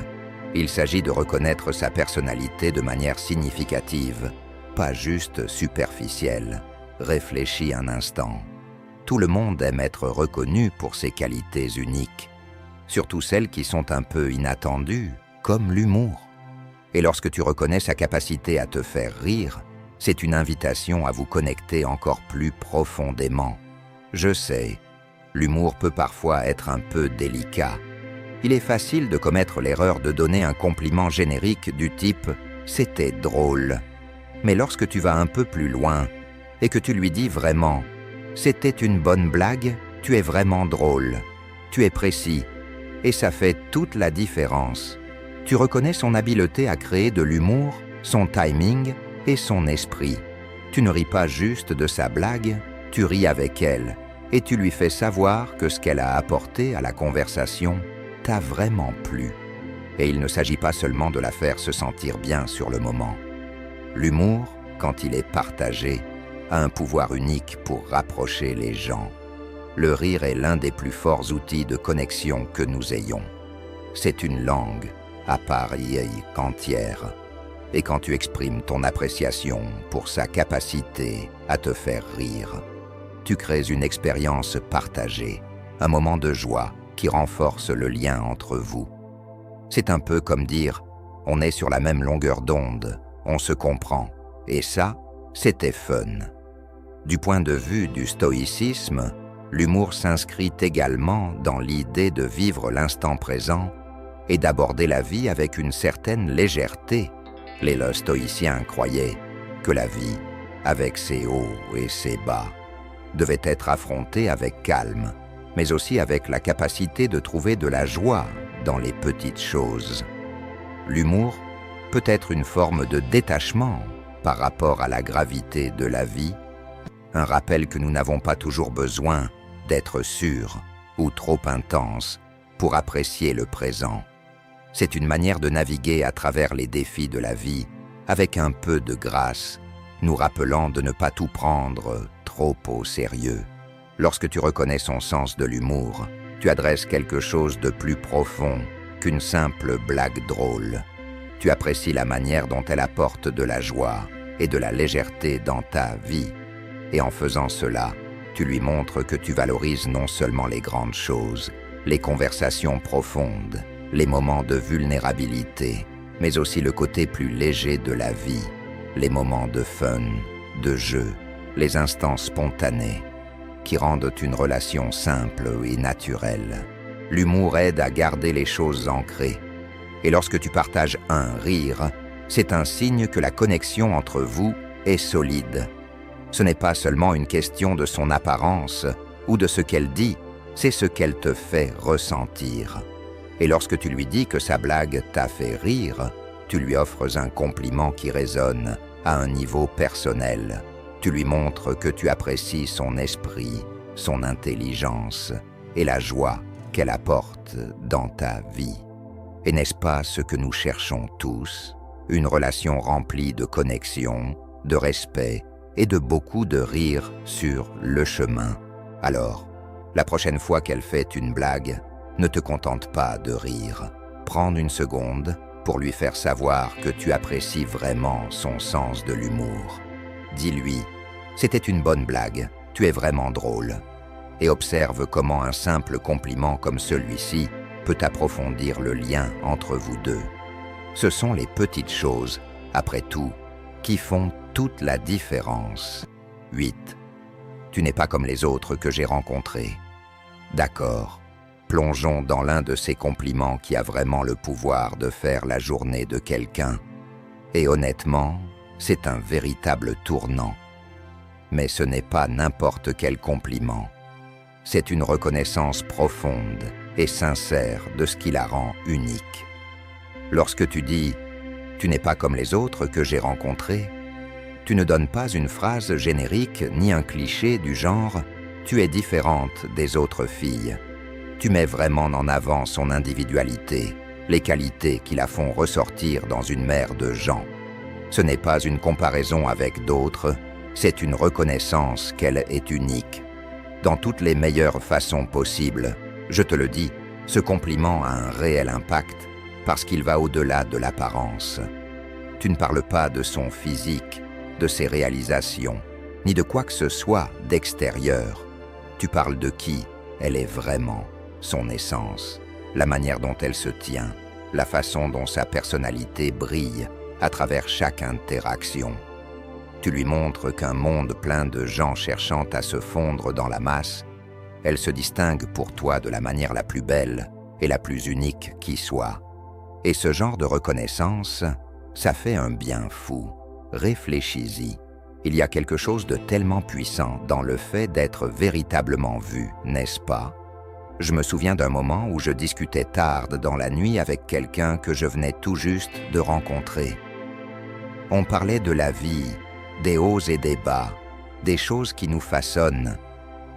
Il s'agit de reconnaître sa personnalité de manière significative, pas juste superficielle. Réfléchis un instant. Tout le monde aime être reconnu pour ses qualités uniques, surtout celles qui sont un peu inattendues, comme l'humour. Et lorsque tu reconnais sa capacité à te faire rire, c'est une invitation à vous connecter encore plus profondément. Je sais, l'humour peut parfois être un peu délicat. Il est facile de commettre l'erreur de donner un compliment générique du type « c'était drôle ». Mais lorsque tu vas un peu plus loin et que tu lui dis vraiment « c'était une bonne blague, tu es vraiment drôle », tu es précis et ça fait toute la différence. Tu reconnais son habileté à créer de l'humour, son timing et son esprit. Tu ne ris pas juste de sa blague, tu ris avec elle et tu lui fais savoir que ce qu'elle a apporté à la conversation t'a vraiment plu. Et il ne s'agit pas seulement de la faire se sentir bien sur le moment. L'humour, quand il est partagé, a un pouvoir unique pour rapprocher les gens. Le rire est l'un des plus forts outils de connexion que nous ayons. C'est une langue à part entière. Et quand tu exprimes ton appréciation pour sa capacité à te faire rire, tu crées une expérience partagée, un moment de joie qui renforce le lien entre vous. C'est un peu comme dire « on est sur la même longueur d'onde, on se comprend ». Et ça, c'était fun. Du point de vue du stoïcisme, l'humour s'inscrit également dans l'idée de vivre l'instant présent et d'aborder la vie avec une certaine légèreté. Les stoïciens croyaient que la vie, avec ses hauts et ses bas, devait être affrontée avec calme, mais aussi avec la capacité de trouver de la joie dans les petites choses. L'humour peut être une forme de détachement par rapport à la gravité de la vie, un rappel que nous n'avons pas toujours besoin d'être sûrs ou trop intenses pour apprécier le présent. C'est une manière de naviguer à travers les défis de la vie avec un peu de grâce, nous rappelant de ne pas tout prendre trop au sérieux. Lorsque tu reconnais son sens de l'humour, tu adresses quelque chose de plus profond qu'une simple blague drôle. Tu apprécies la manière dont elle apporte de la joie et de la légèreté dans ta vie. Et en faisant cela, tu lui montres que tu valorises non seulement les grandes choses, les conversations profondes, les moments de vulnérabilité, mais aussi le côté plus léger de la vie, les moments de fun, de jeu, les instants spontanés, qui rendent une relation simple et naturelle. L'humour aide à garder les choses ancrées. Et lorsque tu partages un rire, c'est un signe que la connexion entre vous est solide. Ce n'est pas seulement une question de son apparence ou de ce qu'elle dit, c'est ce qu'elle te fait ressentir. Et lorsque tu lui dis que sa blague t'a fait rire, tu lui offres un compliment qui résonne à un niveau personnel. Tu lui montres que tu apprécies son esprit, son intelligence et la joie qu'elle apporte dans ta vie. Et n'est-ce pas ce que nous cherchons tous? Une relation remplie de connexion, de respect et de beaucoup de rire sur le chemin. Alors, la prochaine fois qu'elle fait une blague, ne te contente pas de rire. Prends une seconde pour lui faire savoir que tu apprécies vraiment son sens de l'humour. Dis-lui « C'était une bonne blague, tu es vraiment drôle ». Et observe comment un simple compliment comme celui-ci peut approfondir le lien entre vous deux. Ce sont les petites choses, après tout, qui font toute la différence. 8. Tu n'es pas comme les autres que j'ai rencontrés. D'accord, plongeons dans l'un de ces compliments qui a vraiment le pouvoir de faire la journée de quelqu'un. Et honnêtement, c'est un véritable tournant. Mais ce n'est pas n'importe quel compliment. C'est une reconnaissance profonde et sincère de ce qui la rend unique. Lorsque tu dis « Tu n'es pas comme les autres que j'ai rencontrés », tu ne donnes pas une phrase générique ni un cliché du genre « Tu es différente des autres filles ». Tu mets vraiment en avant son individualité, les qualités qui la font ressortir dans une mer de gens. Ce n'est pas une comparaison avec d'autres, c'est une reconnaissance qu'elle est unique. Dans toutes les meilleures façons possibles, je te le dis, ce compliment a un réel impact parce qu'il va au-delà de l'apparence. Tu ne parles pas de son physique, de ses réalisations, ni de quoi que ce soit d'extérieur. Tu parles de qui elle est vraiment, son essence, la manière dont elle se tient, la façon dont sa personnalité brille à travers chaque interaction. Tu lui montres qu'un monde plein de gens cherchant à se fondre dans la masse, elle se distingue pour toi de la manière la plus belle et la plus unique qui soit. Et ce genre de reconnaissance, ça fait un bien fou. Réfléchis-y. Il y a quelque chose de tellement puissant dans le fait d'être véritablement vu, n'est-ce pas? Je me souviens d'un moment où je discutais tard dans la nuit avec quelqu'un que je venais tout juste de rencontrer. On parlait de la vie, des hauts et des bas, des choses qui nous façonnent.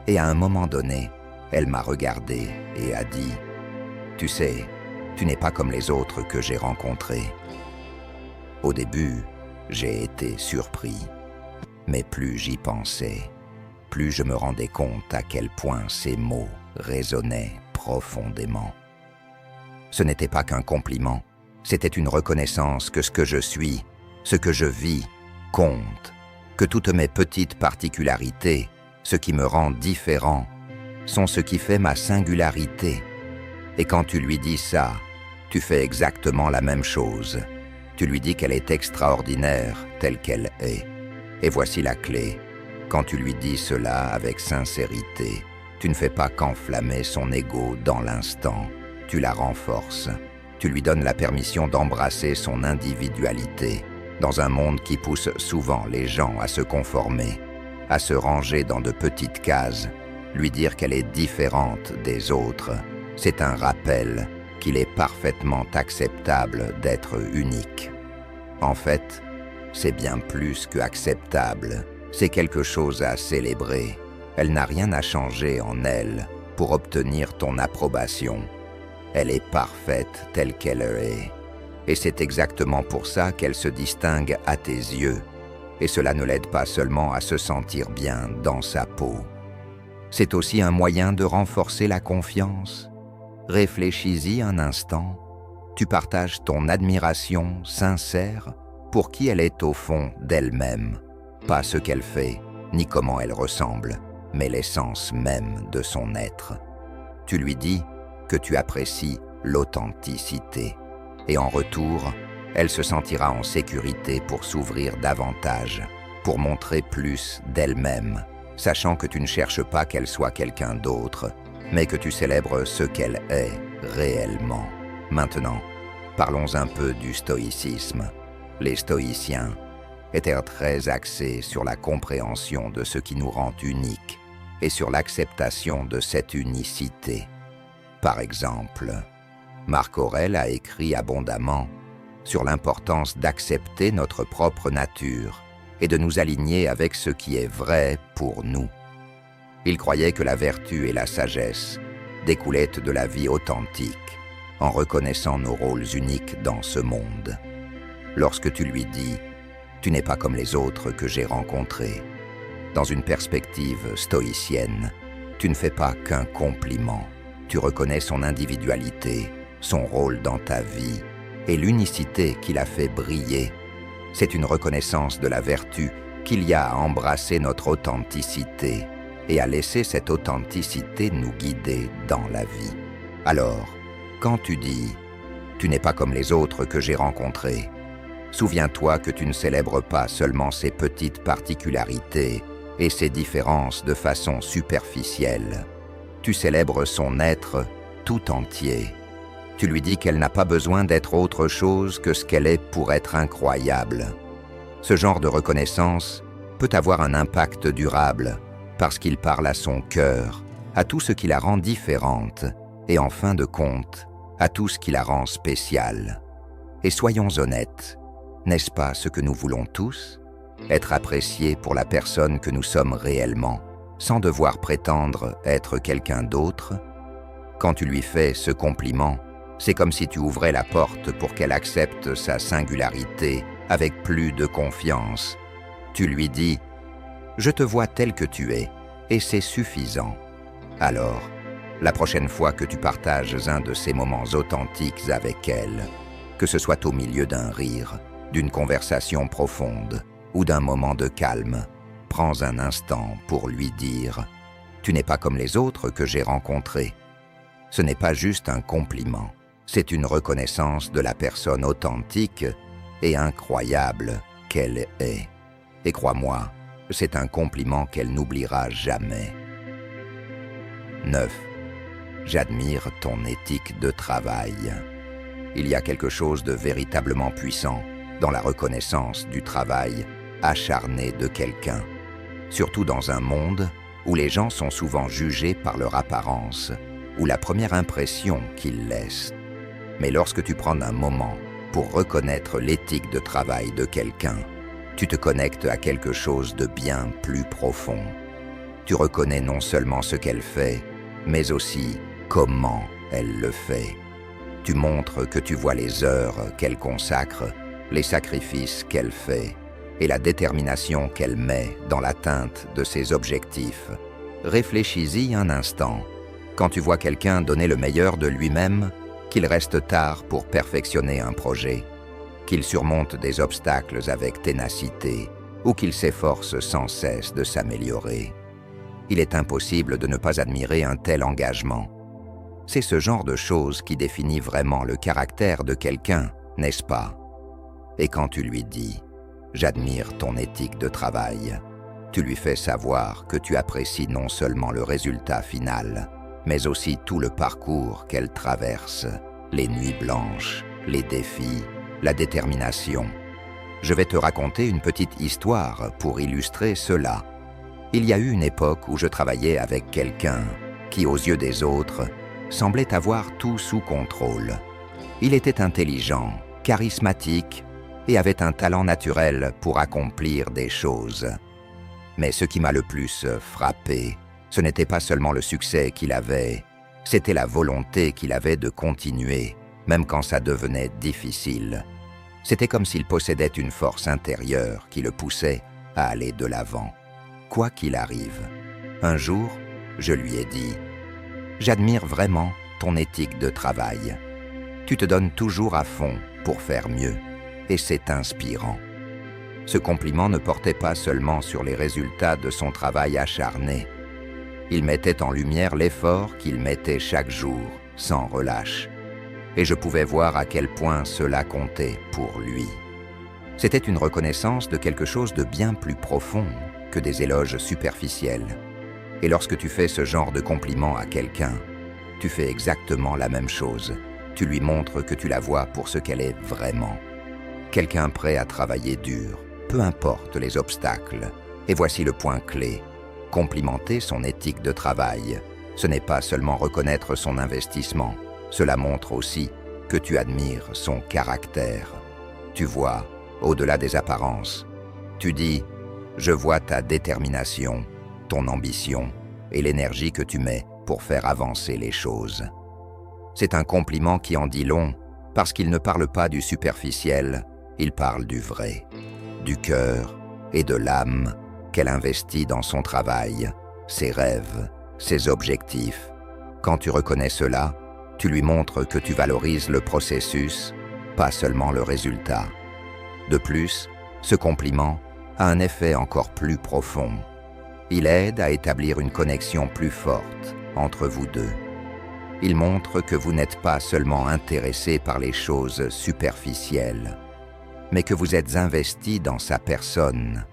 Et à un moment donné, elle m'a regardé et a dit « Tu sais, tu n'es pas comme les autres que j'ai rencontrés. » Au début, j'ai été surpris. Mais plus j'y pensais, plus je me rendais compte à quel point ces mots résonnaient profondément. Ce n'était pas qu'un compliment, c'était une reconnaissance que ce que je suis, ce que je vis, compte, que toutes mes petites particularités, ce qui me rend différent, sont ce qui fait ma singularité. Et quand tu lui dis ça, tu fais exactement la même chose. Tu lui dis qu'elle est extraordinaire telle qu'elle est. Et voici la clé. Quand tu lui dis cela avec sincérité, tu ne fais pas qu'enflammer son ego dans l'instant. Tu la renforces. Tu lui donnes la permission d'embrasser son individualité. Dans un monde qui pousse souvent les gens à se conformer, à se ranger dans de petites cases, lui dire qu'elle est différente des autres, c'est un rappel qu'il est parfaitement acceptable d'être unique. En fait, c'est bien plus que acceptable, c'est quelque chose à célébrer. Elle n'a rien à changer en elle pour obtenir ton approbation. Elle est parfaite telle qu'elle est. Et c'est exactement pour ça qu'elle se distingue à tes yeux. Et cela ne l'aide pas seulement à se sentir bien dans sa peau. C'est aussi un moyen de renforcer la confiance. Réfléchis-y un instant. Tu partages ton admiration sincère pour qui elle est au fond d'elle-même. Pas ce qu'elle fait, ni comment elle ressemble, mais l'essence même de son être. Tu lui dis que tu apprécies l'authenticité. Et en retour, elle se sentira en sécurité pour s'ouvrir davantage, pour montrer plus d'elle-même, sachant que tu ne cherches pas qu'elle soit quelqu'un d'autre, mais que tu célèbres ce qu'elle est réellement. Maintenant, parlons un peu du stoïcisme. Les stoïciens étaient très axés sur la compréhension de ce qui nous rend uniques et sur l'acceptation de cette unicité. Par exemple, Marc Aurèle a écrit abondamment sur l'importance d'accepter notre propre nature et de nous aligner avec ce qui est vrai pour nous. Il croyait que la vertu et la sagesse découlaient de la vie authentique, en reconnaissant nos rôles uniques dans ce monde. Lorsque tu lui dis « Tu n'es pas comme les autres que j'ai rencontrés », dans une perspective stoïcienne, tu ne fais pas qu'un compliment. Tu reconnais son individualité, son rôle dans ta vie et l'unicité qui l'a fait briller. C'est une reconnaissance de la vertu qu'il y a à embrasser notre authenticité et à laisser cette authenticité nous guider dans la vie. Alors, quand tu dis « Tu n'es pas comme les autres que j'ai rencontrés », souviens-toi que tu ne célèbres pas seulement ses petites particularités et ses différences de façon superficielle. Tu célèbres son être tout entier. Tu lui dis qu'elle n'a pas besoin d'être autre chose que ce qu'elle est pour être incroyable. Ce genre de reconnaissance peut avoir un impact durable parce qu'il parle à son cœur, à tout ce qui la rend différente et en fin de compte, à tout ce qui la rend spéciale. Et soyons honnêtes, n'est-ce pas ce que nous voulons tous ? Être appréciés pour la personne que nous sommes réellement, sans devoir prétendre être quelqu'un d'autre. Quand tu lui fais ce compliment, c'est comme si tu ouvrais la porte pour qu'elle accepte sa singularité avec plus de confiance. Tu lui dis « Je te vois tel que tu es, et c'est suffisant. » Alors, la prochaine fois que tu partages un de ces moments authentiques avec elle, que ce soit au milieu d'un rire, d'une conversation profonde ou d'un moment de calme, prends un instant pour lui dire « Tu n'es pas comme les autres que j'ai rencontrés. » Ce n'est pas juste un compliment, c'est une reconnaissance de la personne authentique et incroyable qu'elle est. Et crois-moi, c'est un compliment qu'elle n'oubliera jamais. 9. J'admire ton éthique de travail. Il y a quelque chose de véritablement puissant dans la reconnaissance du travail acharné de quelqu'un, surtout dans un monde où les gens sont souvent jugés par leur apparence ou la première impression qu'ils laissent. Mais lorsque tu prends un moment pour reconnaître l'éthique de travail de quelqu'un, tu te connectes à quelque chose de bien plus profond. Tu reconnais non seulement ce qu'elle fait, mais aussi comment elle le fait. Tu montres que tu vois les heures qu'elle consacre, les sacrifices qu'elle fait et la détermination qu'elle met dans l'atteinte de ses objectifs. Réfléchis-y un instant. Quand tu vois quelqu'un donner le meilleur de lui-même, qu'il reste tard pour perfectionner un projet, qu'il surmonte des obstacles avec ténacité ou qu'il s'efforce sans cesse de s'améliorer. Il est impossible de ne pas admirer un tel engagement. C'est ce genre de choses qui définit vraiment le caractère de quelqu'un, n'est-ce pas? Et quand tu lui dis « J'admire ton éthique de travail », tu lui fais savoir que tu apprécies non seulement le résultat final, mais aussi tout le parcours qu'elle traverse, les nuits blanches, les défis, la détermination. Je vais te raconter une petite histoire pour illustrer cela. Il y a eu une époque où je travaillais avec quelqu'un qui, aux yeux des autres, semblait avoir tout sous contrôle. Il était intelligent, charismatique et avait un talent naturel pour accomplir des choses. Mais ce qui m'a le plus frappé, ce n'était pas seulement le succès qu'il avait, c'était la volonté qu'il avait de continuer, même quand ça devenait difficile. C'était comme s'il possédait une force intérieure qui le poussait à aller de l'avant. Quoi qu'il arrive, un jour, je lui ai dit « J'admire vraiment ton éthique de travail. Tu te donnes toujours à fond pour faire mieux, et c'est inspirant. » Ce compliment ne portait pas seulement sur les résultats de son travail acharné. Il mettait en lumière l'effort qu'il mettait chaque jour, sans relâche. Et je pouvais voir à quel point cela comptait pour lui. C'était une reconnaissance de quelque chose de bien plus profond que des éloges superficiels. Et lorsque tu fais ce genre de compliment à quelqu'un, tu fais exactement la même chose. Tu lui montres que tu la vois pour ce qu'elle est vraiment. Quelqu'un prêt à travailler dur, peu importe les obstacles. Et voici le point clé. Complimenter son éthique de travail, ce n'est pas seulement reconnaître son investissement, cela montre aussi que tu admires son caractère. Tu vois au-delà des apparences. Tu dis « Je vois ta détermination, ton ambition et l'énergie que tu mets pour faire avancer les choses. » C'est un compliment qui en dit long parce qu'il ne parle pas du superficiel, il parle du vrai, du cœur et de l'âme qu'elle investit dans son travail, ses rêves, ses objectifs. Quand tu reconnais cela, tu lui montres que tu valorises le processus, pas seulement le résultat. De plus, ce compliment a un effet encore plus profond. Il aide à établir une connexion plus forte entre vous deux. Il montre que vous n'êtes pas seulement intéressé par les choses superficielles, mais que vous êtes investi dans sa personne,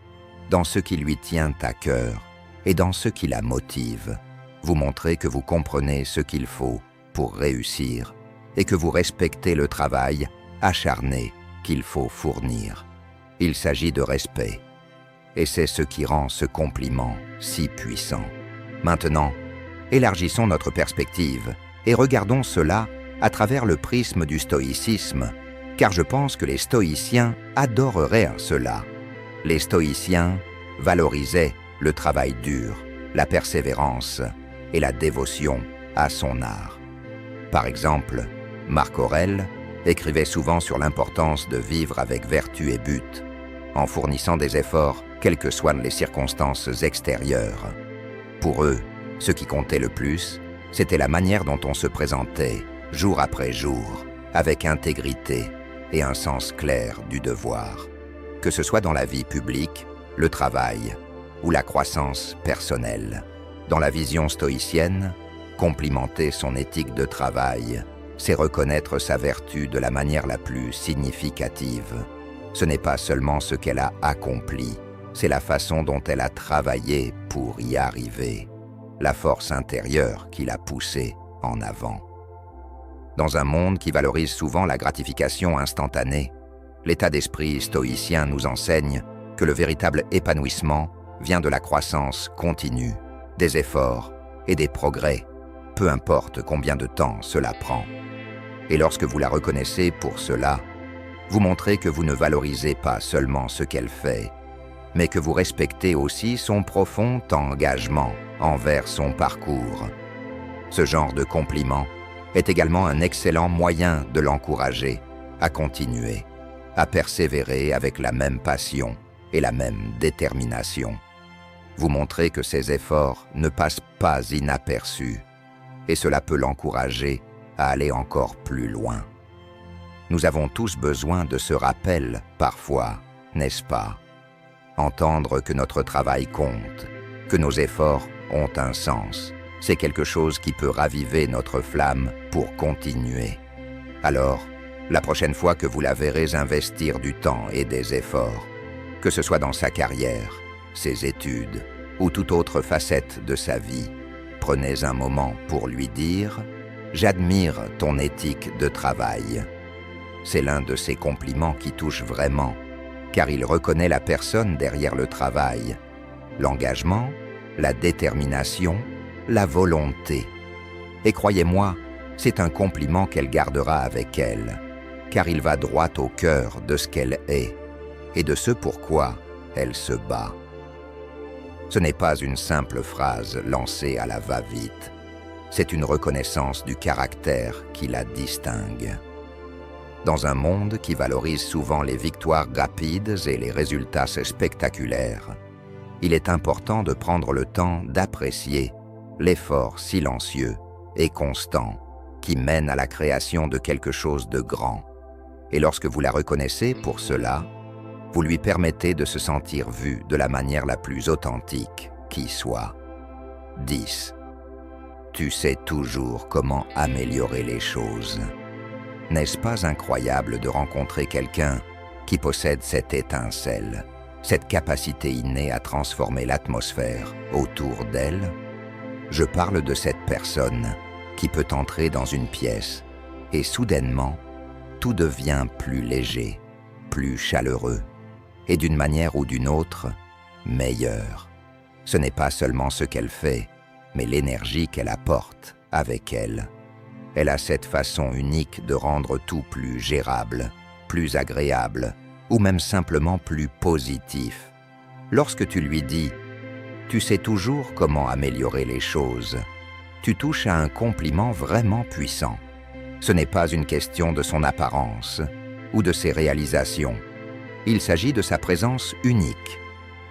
dans ce qui lui tient à cœur et dans ce qui la motive. Vous montrez que vous comprenez ce qu'il faut pour réussir et que vous respectez le travail acharné qu'il faut fournir. Il s'agit de respect, et c'est ce qui rend ce compliment si puissant. Maintenant, élargissons notre perspective et regardons cela à travers le prisme du stoïcisme, car je pense que les stoïciens adoreraient cela. Les stoïciens valorisaient le travail dur, la persévérance et la dévotion à son art. Par exemple, Marc Aurèle écrivait souvent sur l'importance de vivre avec vertu et but, en fournissant des efforts quelles que soient les circonstances extérieures. Pour eux, ce qui comptait le plus, c'était la manière dont on se présentait, jour après jour, avec intégrité et un sens clair du devoir. Que ce soit dans la vie publique, le travail ou la croissance personnelle. Dans la vision stoïcienne, complimenter son éthique de travail, c'est reconnaître sa vertu de la manière la plus significative. Ce n'est pas seulement ce qu'elle a accompli, c'est la façon dont elle a travaillé pour y arriver, la force intérieure qui l'a poussée en avant. Dans un monde qui valorise souvent la gratification instantanée, l'état d'esprit stoïcien nous enseigne que le véritable épanouissement vient de la croissance continue, des efforts et des progrès, peu importe combien de temps cela prend. Et lorsque vous la reconnaissez pour cela, vous montrez que vous ne valorisez pas seulement ce qu'elle fait, mais que vous respectez aussi son profond engagement envers son parcours. Ce genre de compliment est également un excellent moyen de l'encourager à continuer, à persévérer avec la même passion et la même détermination. Vous montrez que ses efforts ne passent pas inaperçus, et cela peut l'encourager à aller encore plus loin. Nous avons tous besoin de ce rappel parfois, n'est-ce pas? Entendre que notre travail compte, que nos efforts ont un sens, c'est quelque chose qui peut raviver notre flamme pour continuer. Alors, la prochaine fois que vous la verrez investir du temps et des efforts, que ce soit dans sa carrière, ses études ou toute autre facette de sa vie, prenez un moment pour lui dire « J'admire ton éthique de travail ». C'est l'un de ces compliments qui touche vraiment, car il reconnaît la personne derrière le travail, l'engagement, la détermination, la volonté. Et croyez-moi, c'est un compliment qu'elle gardera avec elle, car il va droit au cœur de ce qu'elle est et de ce pourquoi elle se bat. Ce n'est pas une simple phrase lancée à la va-vite, c'est une reconnaissance du caractère qui la distingue. Dans un monde qui valorise souvent les victoires rapides et les résultats spectaculaires, il est important de prendre le temps d'apprécier l'effort silencieux et constant qui mène à la création de quelque chose de grand. Et lorsque vous la reconnaissez pour cela, vous lui permettez de se sentir vu de la manière la plus authentique qui soit. 10. Tu sais toujours comment améliorer les choses. N'est-ce pas incroyable de rencontrer quelqu'un qui possède cette étincelle, cette capacité innée à transformer l'atmosphère autour d'elle? Je parle de cette personne qui peut entrer dans une pièce et soudainement, tout devient plus léger, plus chaleureux et d'une manière ou d'une autre, meilleur. Ce n'est pas seulement ce qu'elle fait, mais l'énergie qu'elle apporte avec elle. Elle a cette façon unique de rendre tout plus gérable, plus agréable, ou même simplement plus positif. Lorsque tu lui dis « Tu sais toujours comment améliorer les choses », tu touches à un compliment vraiment puissant. Ce n'est pas une question de son apparence ou de ses réalisations. Il s'agit de sa présence unique.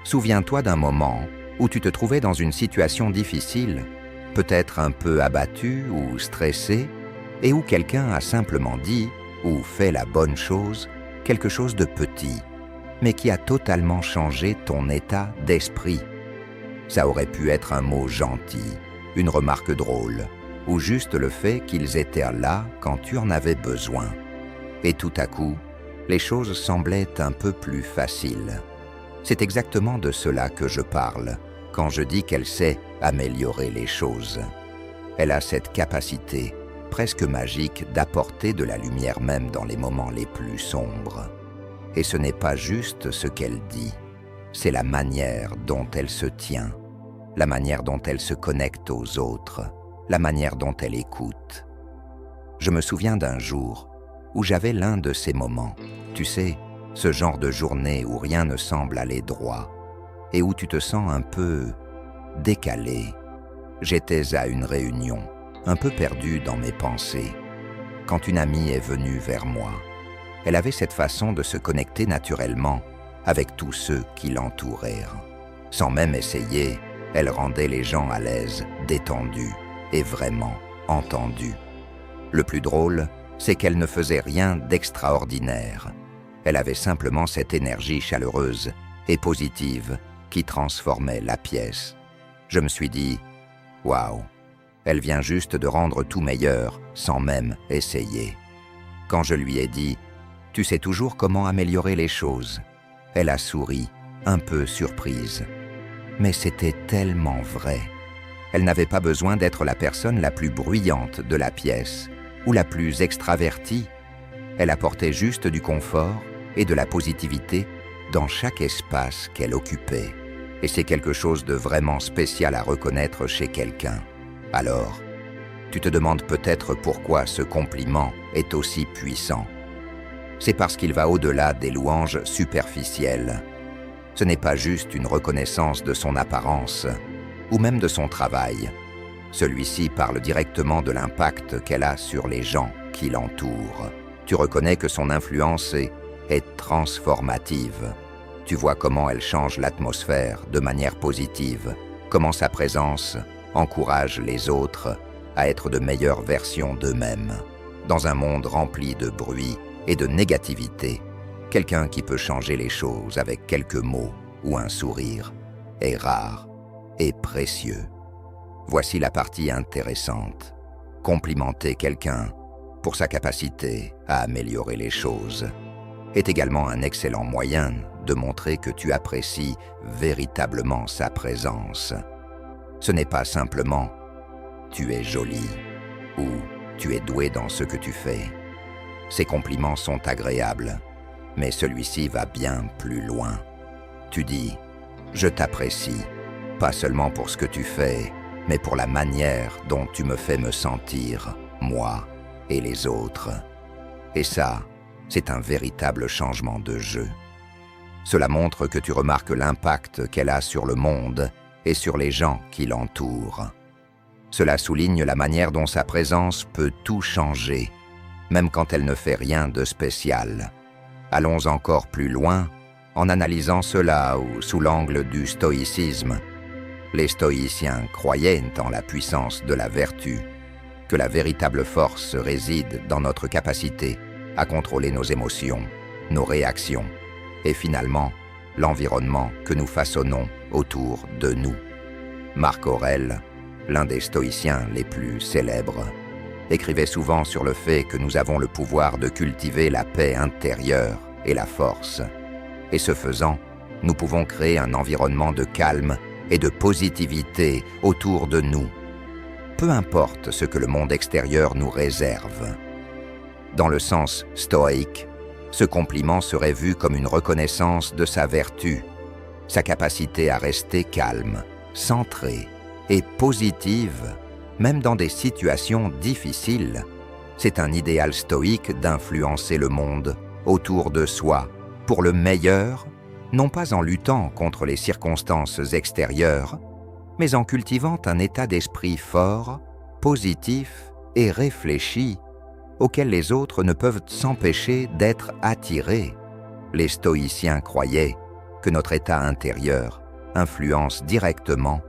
Souviens-toi d'un moment où tu te trouvais dans une situation difficile, peut-être un peu abattu ou stressé, et où quelqu'un a simplement dit ou fait la bonne chose, quelque chose de petit, mais qui a totalement changé ton état d'esprit. Ça aurait pu être un mot gentil, une remarque drôle, ou juste le fait qu'ils étaient là quand tu en avais besoin. Et tout à coup, les choses semblaient un peu plus faciles. C'est exactement de cela que je parle quand je dis qu'elle sait améliorer les choses. Elle a cette capacité presque magique d'apporter de la lumière même dans les moments les plus sombres. Et ce n'est pas juste ce qu'elle dit, c'est la manière dont elle se tient, la manière dont elle se connecte aux autres, la manière dont elle écoute. Je me souviens d'un jour où j'avais l'un de ces moments, tu sais, ce genre de journée où rien ne semble aller droit et où tu te sens un peu décalé. J'étais à une réunion, un peu perdu dans mes pensées, quand une amie est venue vers moi. Elle avait cette façon de se connecter naturellement avec tous ceux qui l'entouraient. Sans même essayer, elle rendait les gens à l'aise, détendus et vraiment entendus. Le plus drôle, c'est qu'elle ne faisait rien d'extraordinaire. Elle avait simplement cette énergie chaleureuse et positive qui transformait la pièce. Je me suis dit, « Waouh, elle vient juste de rendre tout meilleur sans même essayer. » Quand je lui ai dit, « Tu sais toujours comment améliorer les choses », elle a souri, un peu surprise. Mais c'était tellement vrai. Elle n'avait pas besoin d'être la personne la plus bruyante de la pièce ou la plus extravertie. Elle apportait juste du confort et de la positivité dans chaque espace qu'elle occupait. Et c'est quelque chose de vraiment spécial à reconnaître chez quelqu'un. Alors, tu te demandes peut-être pourquoi ce compliment est aussi puissant. C'est parce qu'il va au-delà des louanges superficielles. Ce n'est pas juste une reconnaissance de son apparence ou même de son travail. Celui-ci parle directement de l'impact qu'elle a sur les gens qui l'entourent. Tu reconnais que son influence est transformative. Tu vois comment elle change l'atmosphère de manière positive, comment sa présence encourage les autres à être de meilleures versions d'eux-mêmes. Dans un monde rempli de bruit et de négativité, quelqu'un qui peut changer les choses avec quelques mots ou un sourire est rare et précieux. Voici la partie intéressante. Complimenter quelqu'un pour sa capacité à améliorer les choses est également un excellent moyen de montrer que tu apprécies véritablement sa présence. Ce n'est pas simplement « tu es jolie » ou « tu es doué dans ce que tu fais ». Ces compliments sont agréables, mais celui-ci va bien plus loin. Tu dis « je t'apprécie », pas seulement pour ce que tu fais, mais pour la manière dont tu me fais me sentir, moi et les autres. Et ça, c'est un véritable changement de jeu. Cela montre que tu remarques l'impact qu'elle a sur le monde et sur les gens qui l'entourent. Cela souligne la manière dont sa présence peut tout changer, même quand elle ne fait rien de spécial. Allons encore plus loin en analysant cela sous l'angle du stoïcisme. Les stoïciens croyaient en la puissance de la vertu, que la véritable force réside dans notre capacité à contrôler nos émotions, nos réactions, et finalement, l'environnement que nous façonnons autour de nous. Marc Aurèle, l'un des stoïciens les plus célèbres, écrivait souvent sur le fait que nous avons le pouvoir de cultiver la paix intérieure et la force. Et ce faisant, nous pouvons créer un environnement de calme et de positivité autour de nous, peu importe ce que le monde extérieur nous réserve. Dans le sens stoïque, ce compliment serait vu comme une reconnaissance de sa vertu, sa capacité à rester calme, centrée et positive, même dans des situations difficiles, C'est un idéal stoïque d'influencer le monde autour de soi pour le meilleur, non pas en luttant contre les circonstances extérieures, mais en cultivant un état d'esprit fort, positif et réfléchi, auquel les autres ne peuvent s'empêcher d'être attirés. Les stoïciens croyaient que notre état intérieur influence directement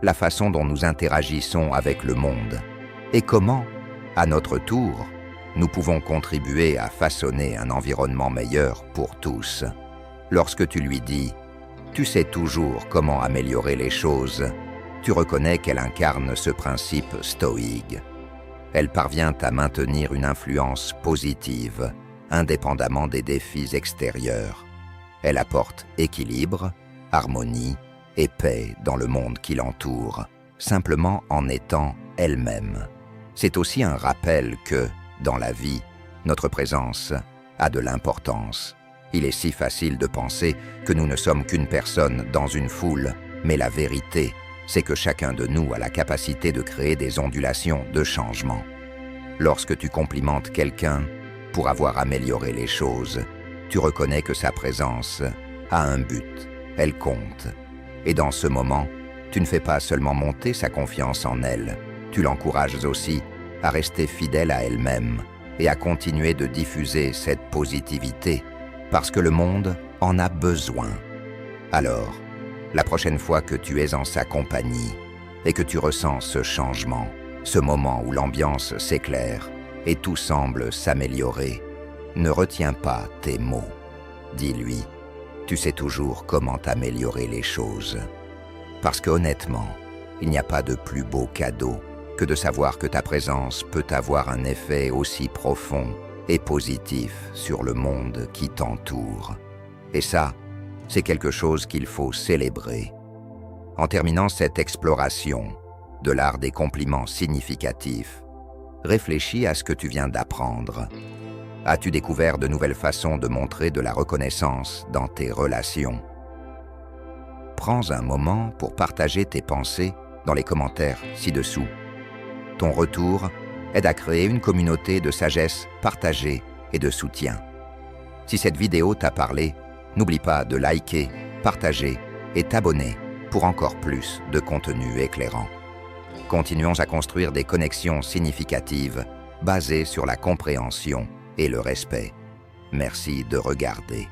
la façon dont nous interagissons avec le monde et comment, à notre tour, nous pouvons contribuer à façonner un environnement meilleur pour tous. Lorsque tu lui dis « Tu sais toujours comment améliorer les choses », tu reconnais qu'elle incarne ce principe stoïque. Elle parvient à maintenir une influence positive, indépendamment des défis extérieurs. Elle apporte équilibre, harmonie et paix dans le monde qui l'entoure, simplement en étant elle-même. C'est aussi un rappel que, dans la vie, notre présence a de l'importance. Il est si facile de penser que nous ne sommes qu'une personne dans une foule, mais la vérité, c'est que chacun de nous a la capacité de créer des ondulations de changement. Lorsque tu complimentes quelqu'un pour avoir amélioré les choses, tu reconnais que sa présence a un but, elle compte. Et dans ce moment, tu ne fais pas seulement monter sa confiance en elle, tu l'encourages aussi à rester fidèle à elle-même et à continuer de diffuser cette positivité, parce que le monde en a besoin. Alors, la prochaine fois que tu es en sa compagnie et que tu ressens ce changement, ce moment où l'ambiance s'éclaire et tout semble s'améliorer, ne retiens pas tes mots. Dis-lui, tu sais toujours comment améliorer les choses. Parce que honnêtement, il n'y a pas de plus beau cadeau que de savoir que ta présence peut avoir un effet aussi profond et positif sur le monde qui t'entoure. Et ça, c'est quelque chose qu'il faut célébrer. En terminant cette exploration de l'art des compliments significatifs, réfléchis à ce que tu viens d'apprendre. As-tu découvert de nouvelles façons de montrer de la reconnaissance dans tes relations? Prends un moment pour partager tes pensées dans les commentaires ci-dessous. Ton retour aide à créer une communauté de sagesse partagée et de soutien. Si cette vidéo t'a parlé, n'oublie pas de liker, partager et t'abonner pour encore plus de contenu éclairant. Continuons à construire des connexions significatives basées sur la compréhension et le respect. Merci de regarder.